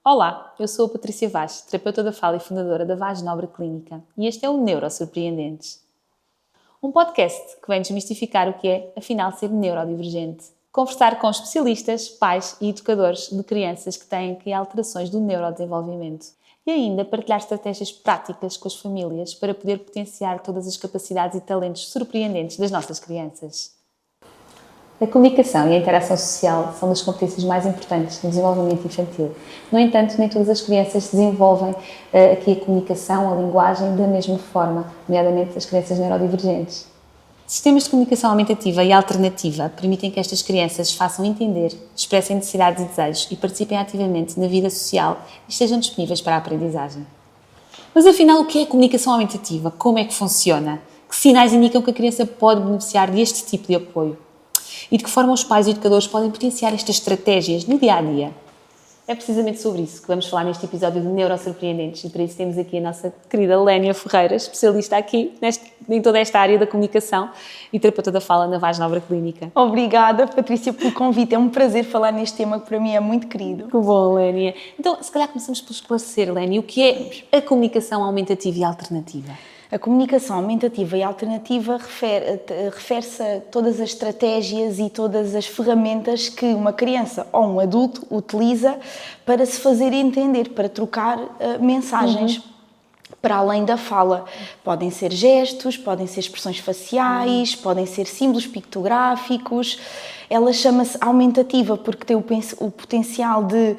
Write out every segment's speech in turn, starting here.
Olá, eu sou a Patrícia Vaz, terapeuta da fala e fundadora da Vaz Nobre Clínica, e este é o Neurosurpreendentes. Um podcast que vem desmistificar o que é, afinal, ser neurodivergente. Conversar com especialistas, pais e educadores de crianças que têm alterações do neurodesenvolvimento. E ainda partilhar estratégias práticas com as famílias para poder potenciar todas as capacidades e talentos surpreendentes das nossas crianças. A comunicação e a interação social são das competências mais importantes no desenvolvimento infantil. No entanto, nem todas as crianças desenvolvem aqui a comunicação, a linguagem, da mesma forma, nomeadamente as crianças neurodivergentes. Sistemas de comunicação aumentativa e alternativa permitem que estas crianças façam entender, expressem necessidades e desejos e participem ativamente na vida social e estejam disponíveis para a aprendizagem. Mas afinal, o que é a comunicação aumentativa? Como é que funciona? Que sinais indicam que a criança pode beneficiar deste tipo de apoio? E de que forma os pais e educadores podem potenciar estas estratégias no dia-a-dia? É precisamente sobre isso que vamos falar neste episódio de Neurosurpreendentes, e para isso temos aqui a nossa querida Lénia Ferreira, especialista aqui em toda esta área da comunicação e terapeuta da fala na Vaz Nobre Clínica. Obrigada, Patrícia, pelo convite. É um prazer falar neste tema que para mim é muito querido. Que bom, Lénia. Então, se calhar começamos por esclarecer, Lénia, o que é a comunicação aumentativa e alternativa? A comunicação aumentativa e alternativa refere-se a todas as estratégias e todas as ferramentas que uma criança ou um adulto utiliza para se fazer entender, para trocar mensagens. Para além da fala. Podem ser gestos, podem ser expressões faciais, podem ser símbolos pictográficos. Ela chama-se aumentativa porque tem o potencial de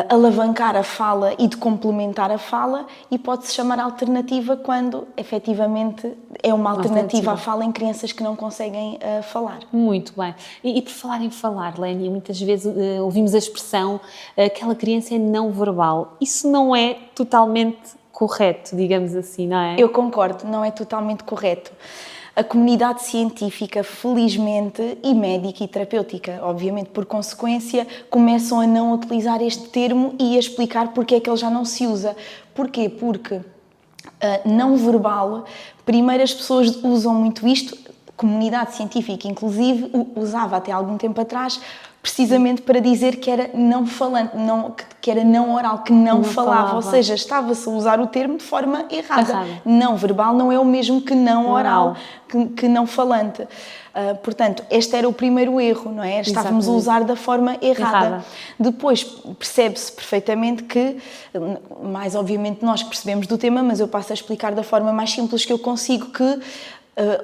alavancar a fala e de complementar a fala, e pode-se chamar alternativa quando, efetivamente, é uma alternativa à fala em crianças que não conseguem falar. Muito bem. E por falar em falar, Lénia, muitas vezes ouvimos a expressão aquela criança é não verbal. Isso não é totalmente correto, digamos assim, não é? Eu concordo, não é totalmente correto. A comunidade científica, felizmente, e médica e terapêutica, obviamente, por consequência, começam a não utilizar este termo e a explicar porque é que ele já não se usa. Porquê? Porque não verbal, primeiro as pessoas usam muito isto, a comunidade científica, inclusive, usava até algum tempo atrás, precisamente para dizer que era não falante, que era não oral, que não falava. Ou seja, estava-se a usar o termo de forma errada. Não verbal não é o mesmo que não oral, que não falante. Portanto, este era o primeiro erro, não é? Estávamos a usar da forma errada. Depois percebe-se perfeitamente que, mais obviamente nós que percebemos do tema, mas eu passo a explicar da forma mais simples que eu consigo, que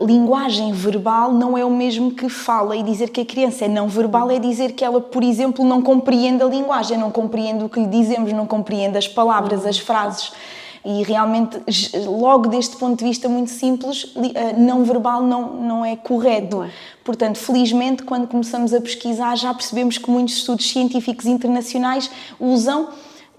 linguagem verbal não é o mesmo que fala, e dizer que a criança é não verbal é dizer que ela, por exemplo, não compreende a linguagem, não compreende o que lhe dizemos, não compreende as palavras, as frases. E realmente, logo deste ponto de vista muito simples, não verbal não é correto. Portanto, felizmente, quando começamos a pesquisar, já percebemos que muitos estudos científicos internacionais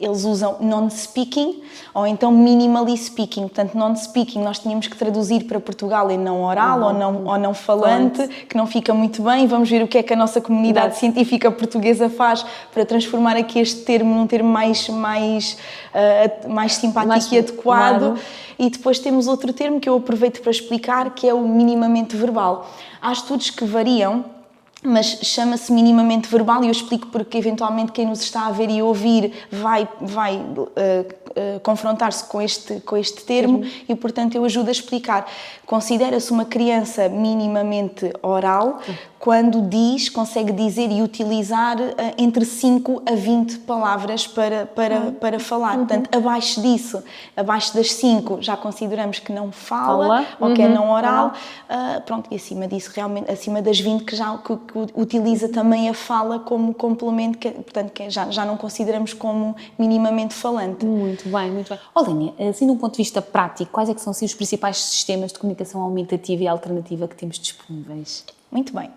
eles usam non-speaking ou então minimally speaking. Portanto, non-speaking nós tínhamos que traduzir para Portugal em não oral ou não falante, que não fica muito bem. Vamos ver o que é que a nossa comunidade científica portuguesa faz para transformar aqui este termo num termo mais simpático e adequado. E depois temos outro termo que eu aproveito para explicar, que é o minimamente verbal. Há estudos que variam, mas chama-se minimamente verbal, e eu explico porque eventualmente quem nos está a ver e ouvir vai confrontar-se com este termo, e portanto eu ajudo a explicar. Considera-se uma criança minimamente oral quando consegue dizer e utilizar entre 5 a 20 palavras para falar. Portanto, abaixo disso, abaixo das 5, já consideramos que não fala ou que é não oral. E acima disso, realmente, acima das 20, que utiliza também a fala como complemento, portanto, que já não consideramos como minimamente falante. Muito bem, muito bem. Lénia, assim, de um ponto de vista prático, quais é que são assim, os principais sistemas de comunicação aumentativa e alternativa que temos disponíveis? Muito bem.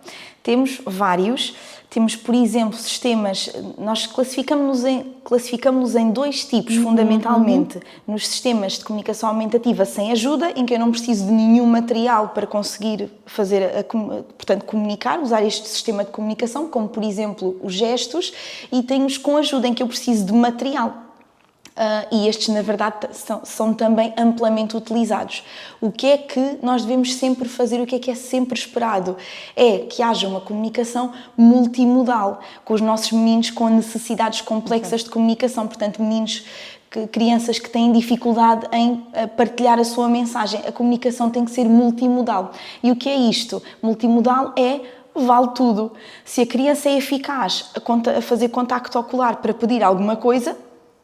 Temos vários. Temos, por exemplo, sistemas, nós classificamos-los em 2 tipos, fundamentalmente. Nos sistemas de comunicação aumentativa sem ajuda, em que eu não preciso de nenhum material para conseguir portanto, comunicar, usar este sistema de comunicação, como, por exemplo, os gestos, e tenho-os com ajuda, em que eu preciso de material. E estes, na verdade, são também amplamente utilizados. O que é que nós devemos sempre fazer, o que é sempre esperado? É que haja uma comunicação multimodal com os nossos meninos com necessidades complexas de comunicação, portanto, crianças que têm dificuldade em partilhar a sua mensagem. A comunicação tem que ser multimodal. E o que é isto? Multimodal vale tudo. Se a criança é eficaz a fazer contacto ocular para pedir alguma coisa,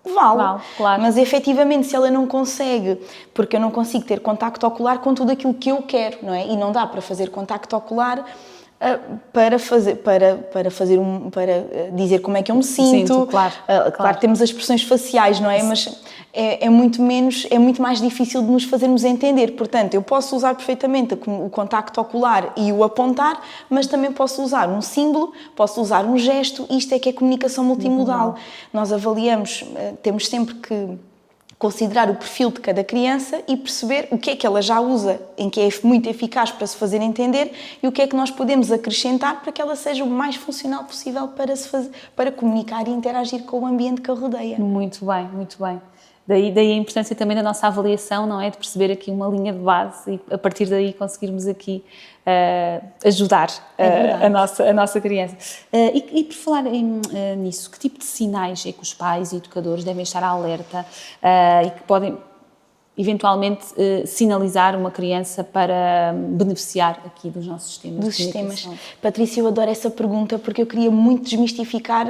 vale, claro. Mas efetivamente se ela não consegue, porque eu não consigo ter contacto ocular com tudo aquilo que eu quero, não é? E não dá para fazer contacto ocular para dizer como é que eu me sinto. Claro que temos as expressões faciais, não é? Mas é muito mais difícil de nos fazermos entender. Portanto, eu posso usar perfeitamente o contacto ocular e o apontar, mas também posso usar um símbolo, posso usar um gesto. Isto é que é comunicação multimodal. Nós avaliamos, temos sempre que considerar o perfil de cada criança e perceber o que é que ela já usa, em que é muito eficaz para se fazer entender e o que é que nós podemos acrescentar para que ela seja o mais funcional possível para comunicar e interagir com o ambiente que a rodeia. Muito bem, muito bem. Daí a importância também da nossa avaliação, não é? De perceber aqui uma linha de base e a partir daí conseguirmos aqui ajudar a nossa criança. E por falar nisso, que tipo de sinais é que os pais e educadores devem estar alerta e que podem eventualmente sinalizar uma criança para beneficiar aqui dos nossos sistemas? Patrícia, eu adoro essa pergunta porque eu queria muito desmistificar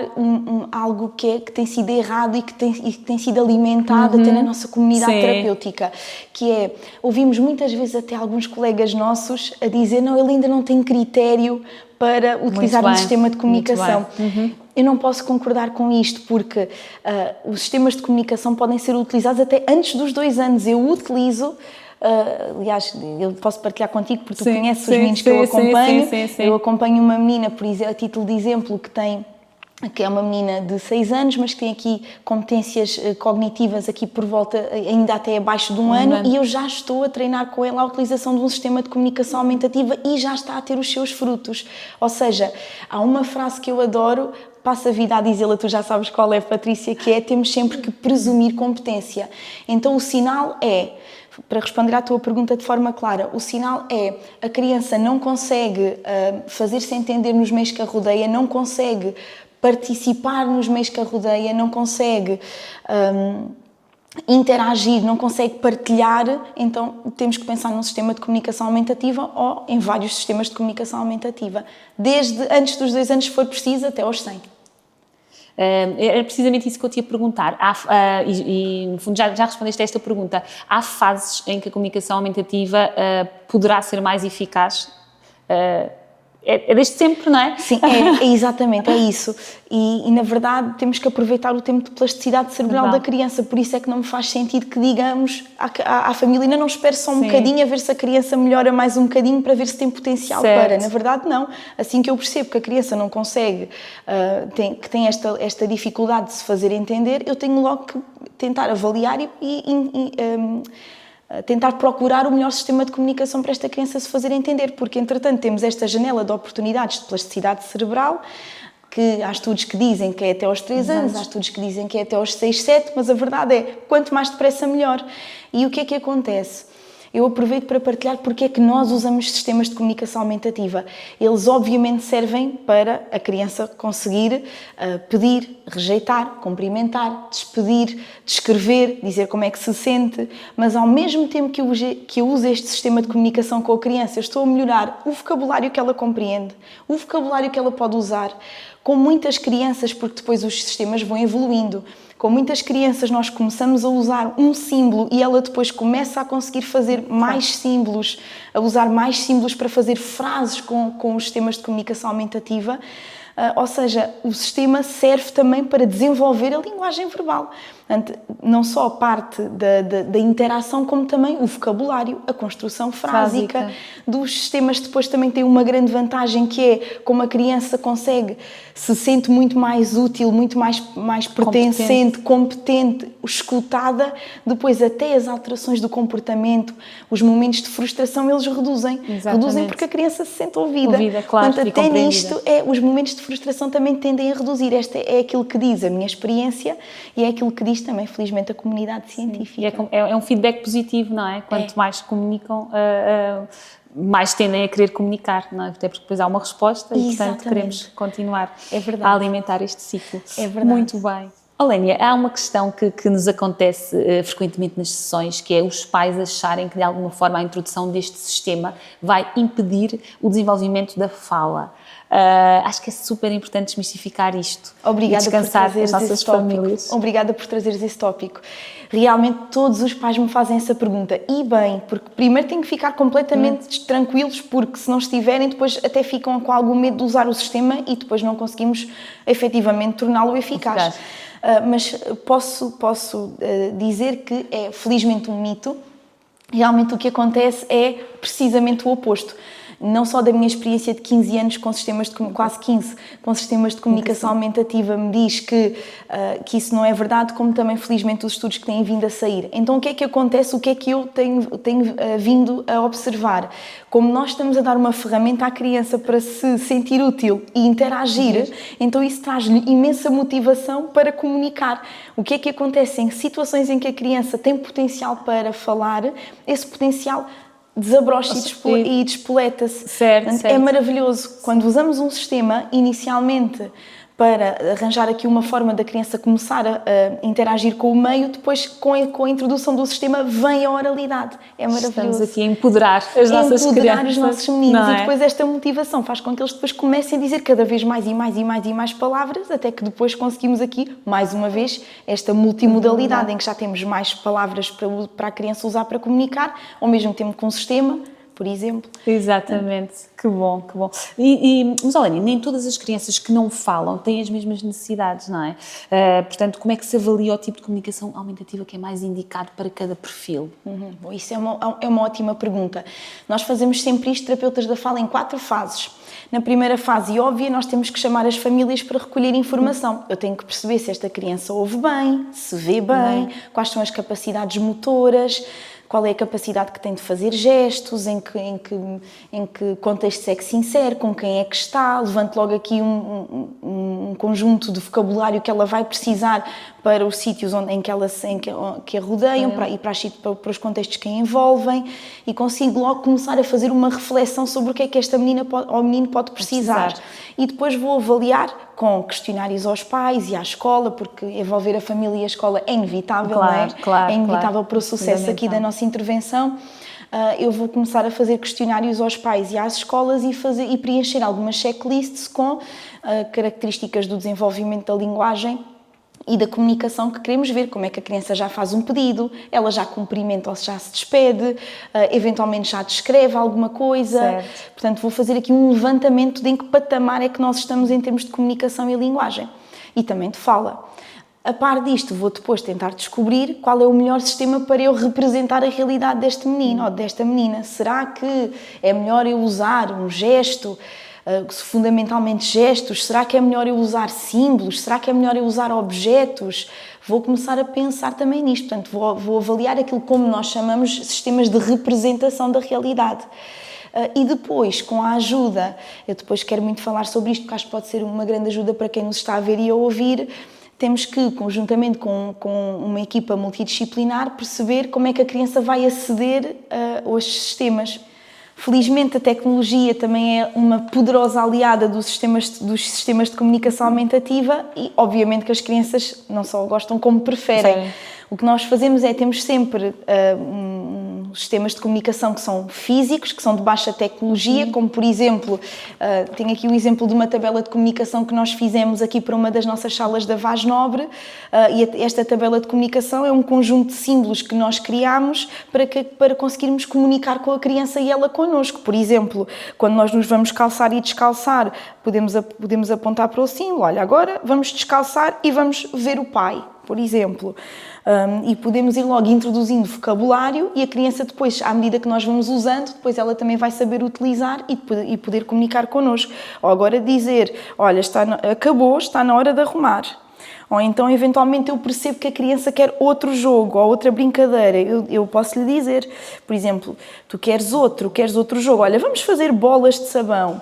algo que tem sido errado e que tem sido alimentado até na nossa comunidade terapêutica, que é, ouvimos muitas vezes até alguns colegas nossos a dizer, não, ele ainda não tem critério para utilizar um sistema de comunicação. Eu não posso concordar com isto, porque os sistemas de comunicação podem ser utilizados até antes dos 2 anos. Eu utilizo, aliás, eu posso partilhar contigo, porque tu conheces os meninos que eu acompanho. Eu acompanho uma menina, por exemplo, a título de exemplo, que é uma menina de 6 anos, mas que tem aqui competências cognitivas aqui por volta, ainda até abaixo de um ano, e eu já estou a treinar com ela a utilização de um sistema de comunicação aumentativa e já está a ter os seus frutos. Ou seja, há uma frase que eu adoro, passa a vida a dizê-la, tu já sabes qual é, Patrícia, que é, temos sempre que presumir competência. Então o sinal é, para responder à tua pergunta de forma clara, o sinal é, a criança não consegue fazer-se entender nos meios que a rodeia, não consegue participar nos meios que a rodeia, não consegue interagir, não consegue partilhar, então temos que pensar num sistema de comunicação aumentativa ou em vários sistemas de comunicação aumentativa, desde antes dos 2 anos, se for preciso, até aos 100. Era precisamente isso que eu te ia perguntar, e no fundo já respondeste a esta pergunta. Há fases em que a comunicação aumentativa poderá ser mais eficaz? É desde sempre, não é? Sim, exatamente, é isso. E na verdade temos que aproveitar o tempo de plasticidade cerebral da criança, por isso é que não me faz sentido que digamos à família, ainda não espere só um bocadinho a ver se a criança melhora mais um bocadinho para ver se tem potencial para. Na verdade não, assim que eu percebo que a criança não consegue, que tem esta dificuldade de se fazer entender, eu tenho logo que tentar avaliar e tentar procurar o melhor sistema de comunicação para esta criança se fazer entender, porque entretanto temos esta janela de oportunidades de plasticidade cerebral, que há estudos que dizem que é até aos 3 anos, há estudos que dizem que é até aos 6, 7, mas a verdade é, quanto mais depressa melhor. E o que é que acontece? Eu aproveito para partilhar porque é que nós usamos sistemas de comunicação aumentativa. Eles obviamente servem para a criança conseguir pedir, rejeitar, cumprimentar, despedir, descrever, dizer como é que se sente, mas ao mesmo tempo que eu uso este sistema de comunicação com a criança, eu estou a melhorar o vocabulário que ela compreende, o vocabulário que ela pode usar. Com muitas crianças, porque depois os sistemas vão evoluindo, com muitas crianças nós começamos a usar um símbolo e ela depois começa a conseguir fazer mais símbolos, a usar mais símbolos para fazer frases com os sistemas de comunicação aumentativa. Ou seja, o sistema serve também para desenvolver a linguagem verbal. Portanto, não só a parte da interação, como também o vocabulário, a construção frásica dos sistemas. Depois também tem uma grande vantagem que é como a criança se sente muito mais útil, muito mais pertencente, competente, escutada, depois até as alterações do comportamento, os momentos de frustração, eles reduzem. Reduzem porque a criança se sente ouvida. Claro, portanto, até nisto, os momentos de de frustração também tendem a reduzir. Esta é aquilo que diz a minha experiência e é aquilo que diz também, felizmente, a comunidade científica. E é um feedback positivo, não é? Quanto mais comunicam, mais tendem a querer comunicar, não é? Até porque depois há uma resposta e, portanto, queremos continuar a alimentar este ciclo. É verdade. Muito bem. Olénia, há uma questão que nos acontece frequentemente nas sessões, que é os pais acharem que de alguma forma a introdução deste sistema vai impedir o desenvolvimento da fala. Acho que é super importante desmistificar isto. Obrigada e descansar por trazeres as nossas famílias. Obrigada por trazeres esse tópico. Realmente todos os pais me fazem essa pergunta. E bem, porque primeiro têm que ficar completamente tranquilos, porque se não estiverem, depois até ficam com algum medo de usar o sistema e depois não conseguimos efetivamente torná-lo eficaz. Mas posso dizer que é felizmente um mito. Realmente o que acontece é precisamente o oposto. Não só da minha experiência de 15 anos com sistemas de quase 15 com sistemas de comunicação aumentativa me diz que isso não é verdade, como também felizmente os estudos que têm vindo a sair. Então o que é que acontece? O que é que eu tenho vindo a observar? Como nós estamos a dar uma ferramenta à criança para se sentir útil e interagir, então isso traz-lhe imensa motivação para comunicar. O que é que acontece? Em situações em que a criança tem potencial para falar, esse potencial desabrocha e despoleta-se. Certo. É maravilhoso. Quando usamos um sistema, inicialmente, para arranjar aqui uma forma da criança começar a interagir com o meio, depois, com a introdução do sistema, vem a oralidade. É maravilhoso. Estamos aqui a empoderar as nossas crianças. Empoderar os nossos meninos. Não é? E depois esta motivação faz com que eles depois comecem a dizer cada vez mais e mais e mais e mais palavras, até que depois conseguimos aqui, mais uma vez, esta multimodalidade, em que já temos mais palavras para a criança usar para comunicar, ao mesmo tempo com o sistema, por exemplo. Exatamente, que bom, que bom. Mas, Olénia, nem todas as crianças que não falam têm as mesmas necessidades, não é? Portanto, como é que se avalia o tipo de comunicação aumentativa que é mais indicado para cada perfil? Isso é uma ótima pergunta. Nós fazemos sempre isto, terapeutas da fala, em 4 fases. Na primeira fase, e óbvia, nós temos que chamar as famílias para recolher informação. Eu tenho que perceber se esta criança ouve bem, se vê bem, quais são as capacidades motoras, qual é a capacidade que tem de fazer gestos, em que contexto é que se insere, com quem é que está. Levanto logo aqui um conjunto de vocabulário que ela vai precisar para os sítios que a rodeiam e para os contextos que a envolvem, e consigo logo começar a fazer uma reflexão sobre o que é que esta menina ou menino pode precisar. E depois vou avaliar com questionários aos pais e à escola, porque envolver a família e a escola é inevitável, não é? É inevitável para o sucesso aqui da nossa intervenção. Eu vou começar a fazer questionários aos pais e às escolas e preencher algumas checklists com características do desenvolvimento da linguagem e da comunicação que queremos ver, como é que a criança já faz um pedido, ela já cumprimenta ou já se despede, eventualmente já descreve alguma coisa. Certo. Portanto, vou fazer aqui um levantamento de em que patamar é que nós estamos em termos de comunicação e linguagem. E também de fala. A par disto, vou depois tentar descobrir qual é o melhor sistema para eu representar a realidade deste menino ou desta menina. Será que é melhor eu usar um gesto, fundamentalmente gestos? Será que é melhor eu usar símbolos? Será que é melhor eu usar objetos? Vou começar a pensar também nisto. Portanto, vou avaliar aquilo como nós chamamos sistemas de representação da realidade. E depois, com a ajuda, eu depois quero muito falar sobre isto, porque acho que pode ser uma grande ajuda para quem nos está a ver e a ouvir. Temos que, conjuntamente com uma equipa multidisciplinar, perceber como é que a criança vai aceder aos sistemas. Felizmente, a tecnologia também é uma poderosa aliada dos sistemas de comunicação aumentativa e, obviamente, que as crianças não só gostam como preferem. Sim. O que nós fazemos é, temos sempre sistemas de comunicação que são físicos, que são de baixa tecnologia, como por exemplo, tenho aqui o exemplo de uma tabela de comunicação que nós fizemos aqui para uma das nossas salas da Vaz Nobre, e esta tabela de comunicação é um conjunto de símbolos que nós criamos para conseguirmos comunicar com a criança e ela connosco. Por exemplo, quando nós nos vamos calçar e descalçar, podemos apontar para o símbolo, olha, agora vamos descalçar e vamos ver o pai, por exemplo. E podemos ir logo introduzindo vocabulário e a criança depois, à medida que nós vamos usando, depois ela também vai saber utilizar e poder comunicar connosco. Ou agora dizer, olha, acabou, está na hora de arrumar. Ou então, eventualmente, eu percebo que a criança quer outro jogo ou outra brincadeira. Eu posso lhe dizer, por exemplo, tu queres outro jogo. Olha, vamos fazer bolas de sabão.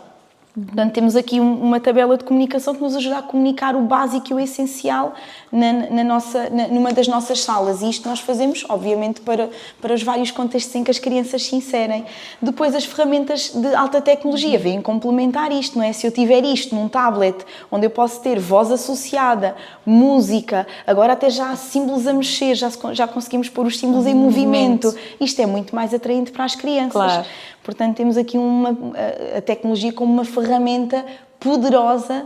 Portanto, temos aqui uma tabela de comunicação que nos ajuda a comunicar o básico e o essencial numa das nossas salas. E isto nós fazemos, obviamente, para os vários contextos em que as crianças se inserem. Depois, as ferramentas de alta tecnologia vêm complementar isto, não é? Se eu tiver isto num tablet, onde eu posso ter voz associada, música, agora até já há símbolos a mexer, já conseguimos pôr os símbolos em movimento. Isto é muito mais atraente para as crianças. Claro. Portanto, temos aqui a tecnologia como uma ferramenta poderosa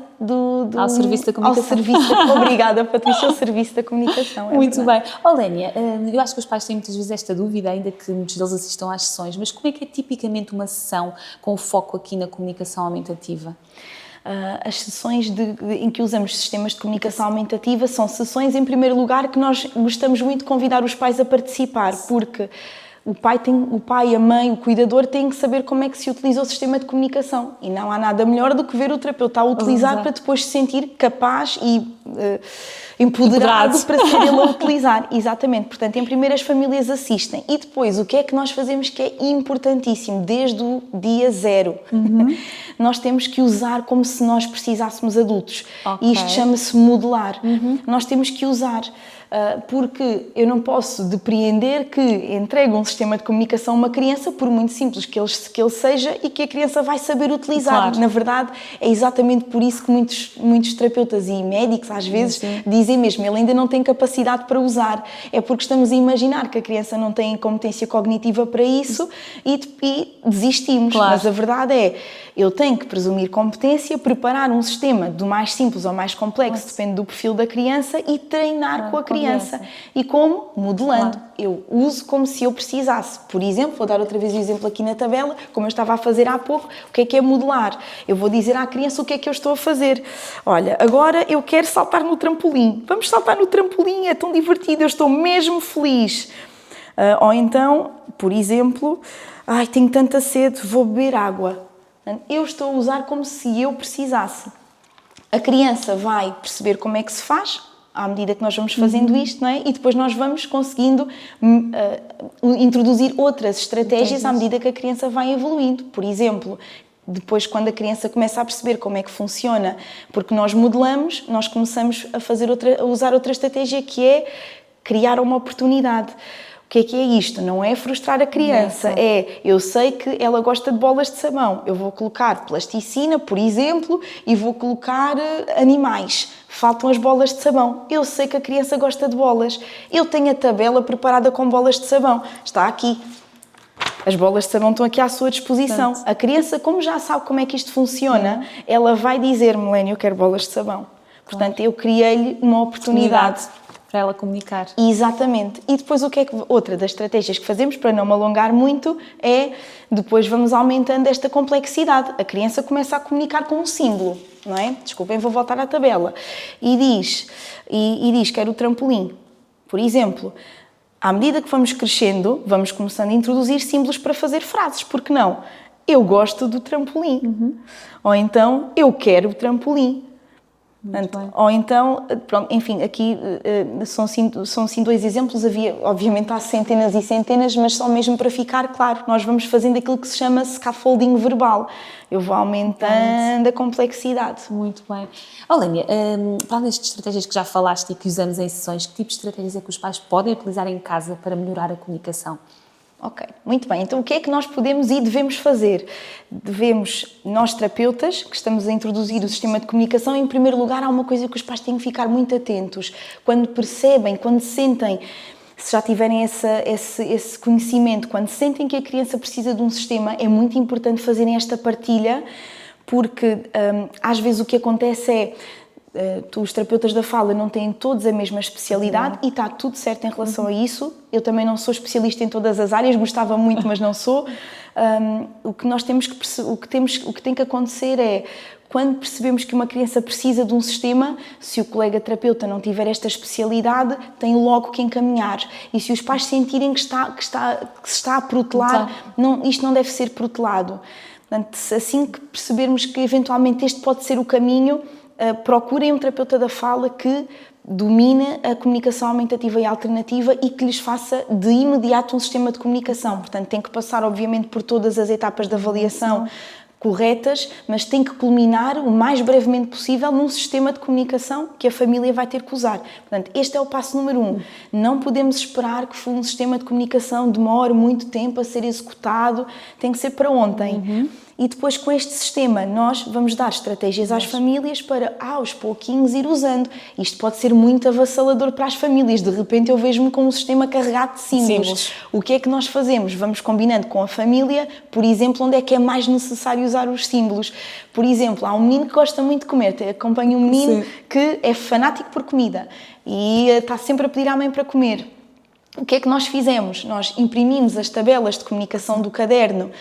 ao serviço da comunicação. Obrigada, Patrícia, ao serviço da comunicação. Muito bem. Lénia, eu acho que os pais têm muitas vezes esta dúvida, ainda que muitos deles assistam às sessões, mas como é que é tipicamente uma sessão com foco aqui na comunicação aumentativa? As sessões em que usamos sistemas de comunicação aumentativa são sessões, em primeiro lugar, que nós gostamos muito de convidar os pais a participar, porque o pai, a mãe, o cuidador têm que saber como é que se utiliza o sistema de comunicação e não há nada melhor do que ver o terapeuta a utilizar para depois se sentir capaz e empoderado para ser ele a utilizar. Exatamente. Portanto, em primeiro as famílias assistem e depois o que é que nós fazemos que é importantíssimo desde o dia zero? Nós temos que usar como se nós precisássemos adultos. Okay. Isto chama-se modelar. Nós temos que usar porque eu não posso depreender que entregue um sistema de comunicação a uma criança, por muito simples que ele seja, e que a criança vai saber utilizar. Claro. Na verdade, é exatamente por isso que muitos terapeutas e médicos, às vezes, dizem mesmo, ele ainda não tem capacidade para usar. É porque estamos a imaginar que a criança não tem competência cognitiva para isso e desistimos. Claro. Mas a verdade é, eu tenho que presumir competência, preparar um sistema do mais simples ao mais complexo, depende do perfil da criança, e treinar com a criança. E como? Modelando. Claro. Eu uso como se eu precisasse. Por exemplo, vou dar outra vez o exemplo aqui na tabela, como eu estava a fazer há pouco, o que é modelar? Eu vou dizer à criança o que é que eu estou a fazer. Olha, agora eu quero saltar no trampolim. Vamos saltar no trampolim, é tão divertido, eu estou mesmo feliz. Ou então, por exemplo, tenho tanta sede, vou beber água. Eu estou a usar como se eu precisasse. A criança vai perceber como é que se faz, à medida que nós vamos fazendo isto, não é? E depois nós vamos conseguindo introduzir outras estratégias à medida que a criança vai evoluindo. Por exemplo, depois quando a criança começa a perceber como é que funciona, porque nós modelamos, nós começamos a usar outra estratégia que é criar uma oportunidade. O que é isto? Não é frustrar a criança, eu sei que ela gosta de bolas de sabão, eu vou colocar plasticina, por exemplo, e vou colocar animais. Faltam as bolas de sabão. Eu sei que a criança gosta de bolas. Eu tenho a tabela preparada com bolas de sabão. Está aqui. As bolas de sabão estão aqui à sua disposição. A criança, como já sabe como é que isto funciona, ela vai dizer-me, Lénia, eu quero bolas de sabão. Portanto, eu criei-lhe uma oportunidade para ela comunicar. Exatamente. E depois outra das estratégias que fazemos, para não me alongar muito, é depois vamos aumentando esta complexidade. A criança começa a comunicar com um símbolo, não é? Desculpem, vou voltar à tabela. E diz quero o trampolim. Por exemplo, à medida que vamos crescendo, vamos começando a introduzir símbolos para fazer frases. Por que não? Eu gosto do trampolim. Ou então, eu quero o trampolim. Ou então, pronto, enfim, aqui são sim dois exemplos, obviamente há centenas e centenas, mas só mesmo para ficar claro, nós vamos fazendo aquilo que se chama scaffolding verbal. Eu vou aumentando a complexidade. Muito bem. Lénia, para além destas estratégias que já falaste e que usamos em sessões, que tipo de estratégias é que os pais podem utilizar em casa para melhorar a comunicação? Ok, muito bem. Então, o que é que nós podemos e devemos fazer? Nós terapeutas, que estamos a introduzir o sistema de comunicação, em primeiro lugar, há uma coisa que os pais têm que ficar muito atentos. Quando percebem, quando sentem, se já tiverem esse conhecimento, quando sentem que a criança precisa de um sistema, é muito importante fazerem esta partilha, porque às vezes o que acontece é os terapeutas da fala não têm todos a mesma especialidade e está tudo certo em relação a isso. Eu também não sou especialista em todas as áreas, gostava muito, mas não sou. O que tem que acontecer é, quando percebemos que uma criança precisa de um sistema, se o colega terapeuta não tiver esta especialidade, tem logo que encaminhar. E se os pais sentirem que se está a protelar, isto não deve ser protelado. Portanto, assim que percebermos que eventualmente este pode ser o caminho, procurem um terapeuta da fala que domine a comunicação aumentativa e alternativa e que lhes faça de imediato um sistema de comunicação. Portanto, tem que passar, obviamente, por todas as etapas de avaliação, corretas, mas tem que culminar o mais brevemente possível num sistema de comunicação que a família vai ter que usar. Portanto, este é o passo número 1. Não podemos esperar que um sistema de comunicação demore muito tempo a ser executado, tem que ser para ontem. E depois, com este sistema, nós vamos dar estratégias às famílias para, aos pouquinhos, ir usando. Isto pode ser muito avassalador para as famílias. De repente, eu vejo-me com um sistema carregado de símbolos. O que é que nós fazemos? Vamos combinando com a família, por exemplo, onde é que é mais necessário usar os símbolos. Por exemplo, há um menino que gosta muito de comer. Acompanho um menino que é fanático por comida e está sempre a pedir à mãe para comer. O que é que nós fizemos? Nós imprimimos as tabelas de comunicação do caderno,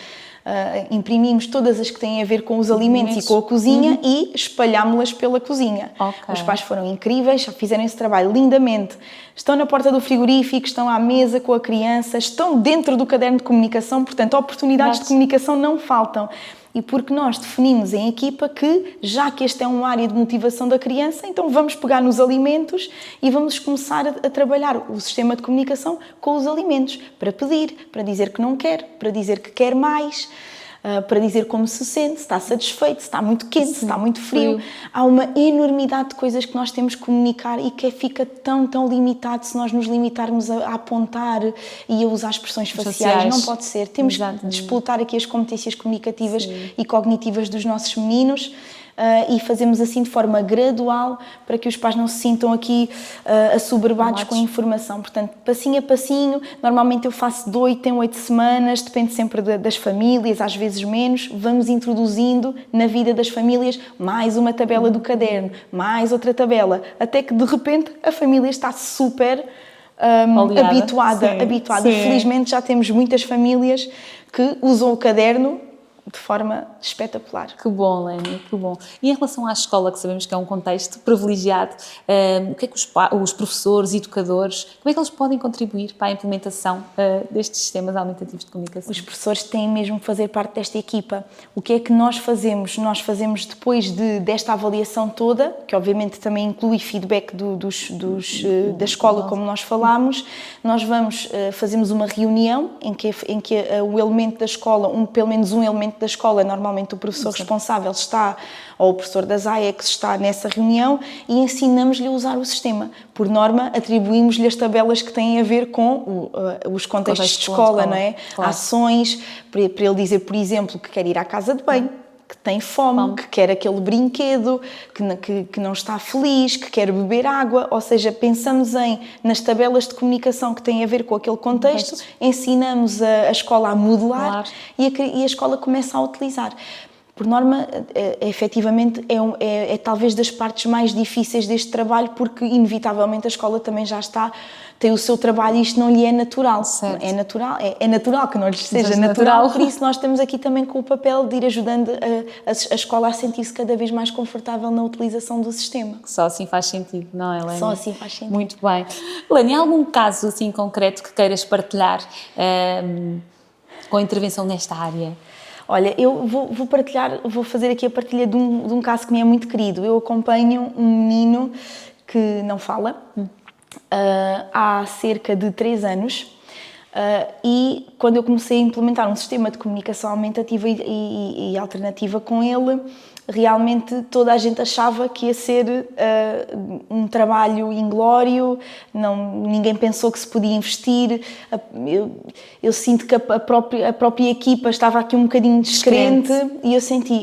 imprimimos todas as que têm a ver com os alimentos e com a cozinha e espalhámos-las pela cozinha. Os pais foram incríveis, fizeram esse trabalho lindamente. Estão na porta do frigorífico, estão à mesa com a criança, estão dentro do caderno de comunicação, portanto, oportunidades de comunicação não faltam. E porque nós definimos em equipa que, já que esta é uma área de motivação da criança, então vamos pegar nos alimentos e vamos começar a trabalhar o sistema de comunicação com os alimentos, para pedir, para dizer que não quer, para dizer que quer mais, para dizer como se sente, se está satisfeito, se está muito quente, se está muito frio. Há uma enormidade de coisas que nós temos que comunicar e que fica tão limitado se nós nos limitarmos a apontar e a usar expressões faciais. Não pode ser. Temos de explotar aqui as competências comunicativas e cognitivas dos nossos meninos. E fazemos assim de forma gradual para que os pais não se sintam aqui assoberbados com a informação. Portanto, passinho a passinho, normalmente eu faço de 8 em 8 semanas, depende sempre das famílias, às vezes menos, vamos introduzindo na vida das famílias mais uma tabela do caderno, mais outra tabela, até que de repente a família está super habituada. Felizmente já temos muitas famílias que usam o caderno de forma espetacular. Que bom, Lénia, que bom. E em relação à escola, que sabemos que é um contexto privilegiado, o que é que os professores, educadores, como é que eles podem contribuir para a implementação destes sistemas aumentativos de comunicação? Os professores têm mesmo que fazer parte desta equipa. O que é que nós fazemos? Nós fazemos depois desta avaliação toda, que obviamente também inclui feedback da escola, como nós falámos, nós fazemos uma reunião em que o elemento da escola, pelo menos um elemento da escola, normalmente o professor responsável está, ou o professor das AECs está nessa reunião e ensinamos-lhe a usar o sistema. Por norma, atribuímos-lhe as tabelas que têm a ver com os contextos de escola, não é? Claro. Ações, para ele dizer, por exemplo, que quer ir à casa de banho, que tem fome, que quer aquele brinquedo, que não está feliz, que quer beber água, ou seja, pensamos nas tabelas de comunicação que têm a ver com aquele contexto, ensinamos a escola a modelar e a escola começa a utilizar. Por norma, efetivamente, é talvez das partes mais difíceis deste trabalho, porque inevitavelmente a escola também já tem o seu trabalho e isto não lhe é natural. É natural que não lhe seja natural, por isso nós estamos aqui também com o papel de ir ajudando a escola a sentir-se cada vez mais confortável na utilização do sistema. Só assim faz sentido, não é, Lénia? Só assim faz sentido. Muito bem. Lénia, há algum caso assim concreto que queiras partilhar com a intervenção nesta área? Olha, eu vou fazer aqui a partilha de um caso que me é muito querido. Eu acompanho um menino que não fala há cerca de 3 anos e quando eu comecei a implementar um sistema de comunicação aumentativa e alternativa com ele, realmente toda a gente achava que ia ser um trabalho inglório, ninguém pensou que se podia investir. Eu sinto que a própria equipa estava aqui um bocadinho descrente e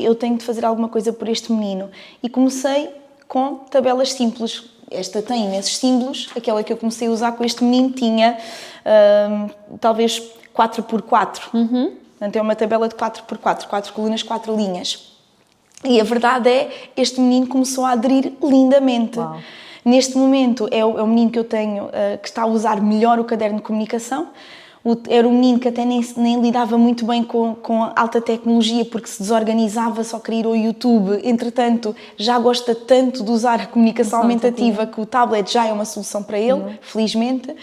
eu tenho de fazer alguma coisa por este menino. E comecei com tabelas simples. Esta tem imensos símbolos, aquela que eu comecei a usar com este menino tinha talvez 4x4. Portanto, é uma tabela de 4x4, 4 colunas, 4 linhas. E a verdade este menino começou a aderir lindamente. Uau. Neste momento é o menino que eu tenho que está a usar melhor o caderno de comunicação. Era um menino que até nem lidava muito bem com alta tecnologia porque se desorganizava, só queria ir ao YouTube. Entretanto, já gosta tanto de usar a comunicação aumentativa que o tablet já é uma solução para ele, felizmente.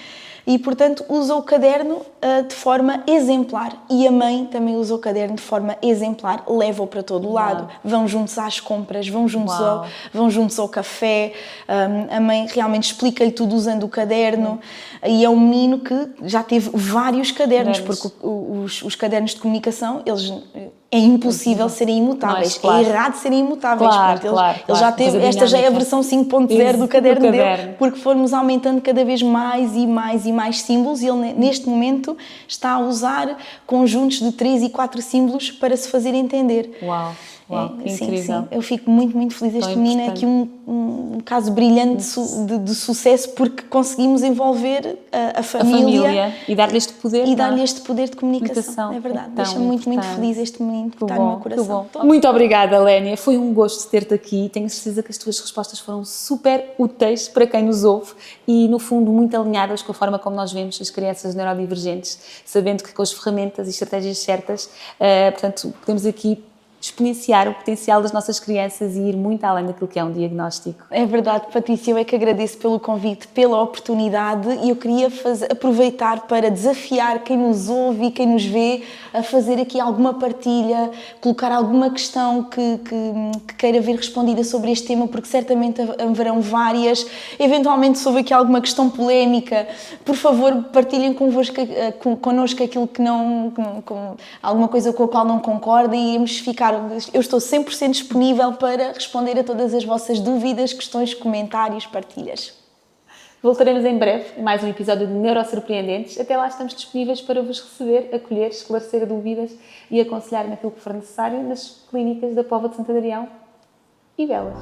E, portanto, usa o caderno de forma exemplar. E a mãe também usa o caderno de forma exemplar, leva-o para todo o lado. Vão juntos às compras, vão juntos ao café. A mãe realmente explica-lhe tudo usando o caderno. E é um menino que já teve vários cadernos, porque os cadernos de comunicação, eles é impossível serem imutáveis, claro. É errado serem imutáveis. Claro, Portanto, claro, ele já teve, esta já é a versão 5.0 do caderno dele, porque formos aumentando cada vez mais e mais e mais símbolos, e ele neste momento está a usar conjuntos de 3 e 4 símbolos para se fazer entender. Uau, que incrível. Sim. Eu fico muito, muito feliz. Este menino é aqui um caso brilhante de sucesso, porque conseguimos envolver a família e dar-lhe este poder. E dar-lhe este poder de comunicação. É verdade. Deixa-me muito, muito feliz este menino que está no meu coração. Muito obrigada, Lénia. Foi um gosto ter-te aqui. Tenho certeza que as tuas respostas foram super úteis para quem nos ouve e, no fundo, muito alinhadas com a forma como nós vemos as crianças neurodivergentes, sabendo que com as ferramentas e estratégias certas, portanto, podemos aqui exponenciar o potencial das nossas crianças e ir muito além daquilo que é um diagnóstico. É verdade, Patrícia, eu é que agradeço pelo convite, pela oportunidade, e eu queria aproveitar para desafiar quem nos ouve e quem nos vê a fazer aqui alguma partilha, colocar alguma questão que queira ver respondida sobre este tema, porque certamente haverão várias. Eventualmente, se houve aqui alguma questão polémica, por favor, partilhem connosco aquilo que não, alguma coisa com a qual não concordem, e iremos ficar. Eu estou 100% disponível para responder a todas as vossas dúvidas, questões, comentários, partilhas. Voltaremos em breve em mais um episódio de Neurosurpreendentes. Até lá estamos disponíveis para vos receber, acolher, esclarecer dúvidas e aconselhar naquilo que for necessário nas clínicas da Póvoa de Santo Adrião e Belas.